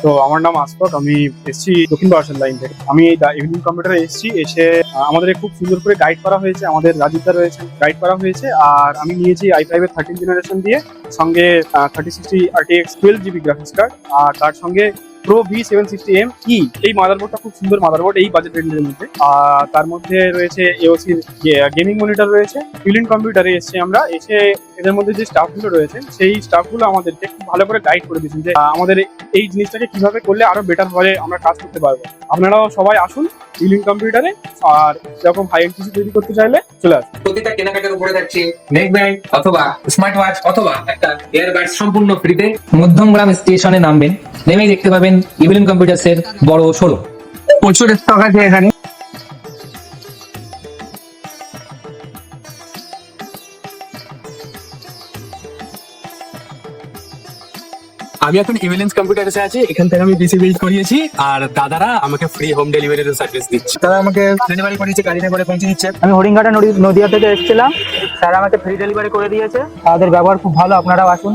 তো আমার নাম আশফাক, আমি এসেছি দক্ষিণ বারাসাত লাইন থেকে। আমি এই ইভিনিং কম্পিউটারে এসেছি, এসে আমাদের খুব সুন্দর করে গাইড করা হয়েছে, আমাদের রাজীবদা রয়েছেন, গাইড করা হয়েছে। আর আমি নিয়েছি i5 এর 13 জেনারেশন দিয়ে, সঙ্গে 3060 RTX 12 GB গ্রাফিক্স কার্ড, আর তার সঙ্গে প্রো V760M ই এই মাদারবোর্ডটা খুব সুন্দর মাদারবোর্ড এই বাজেট রেঞ্জের মধ্যে। আর তার মধ্যে রয়েছে এওসি গেমিং মনিটর রয়েছে। ইভিনিং কম্পিউটারে এসেছি আমরা, এসে এদের মধ্যে যে স্টাফগুলো রয়েছে সেই স্টাফগুলো আমাদেরকে খুব ভালো করে গাইড করে দিয়েছেন যে আমাদের এই জিনিসটাকে কিভাবে করলে আরো বেটার ভাবে আমরা কাজ করতে পারবো। আপনারাও সবাই আসুন ইভিনিং কম্পিউটারে, আর এরকম হাই এন্ড পিসি তৈরি করতে চাইলে চলে আসুন। প্রতিটা কেনাকাটার উপরে থাকছে নেক ব্যান্ড অথবা স্মার্ট ওয়াচ অথবা একটা এয়ারবাড সম্পূর্ণ ফ্রিতে। মধ্যমগ্রাম স্টেশনে নামবেন, নেমেই দেখতে পাবেন ইভিনিং কম্পিউটার্স এর বড় শোরুম। প্রচুর স্টক আছে এখানে। আমি এখন ইভিলেন্স কম্পিউটারে আছি, এখান থেকে আমি পিসি বিল্ড করিয়েছি আর দাদারা আমাকে ফ্রি হোম ডেলিভারির সার্ভিস দিচ্ছে। তারা আমাকে ডেলিভারি করেছে, গাড়ি করে পৌঁছে দিচ্ছে। আমি হরিণঘাটা নদিয়া থেকে এসেছিলাম, স্যার আমাকে ফ্রি ডেলিভারি করে দিয়েছে। তাদের ব্যবহার খুব ভালো, আপনারাও আসুন।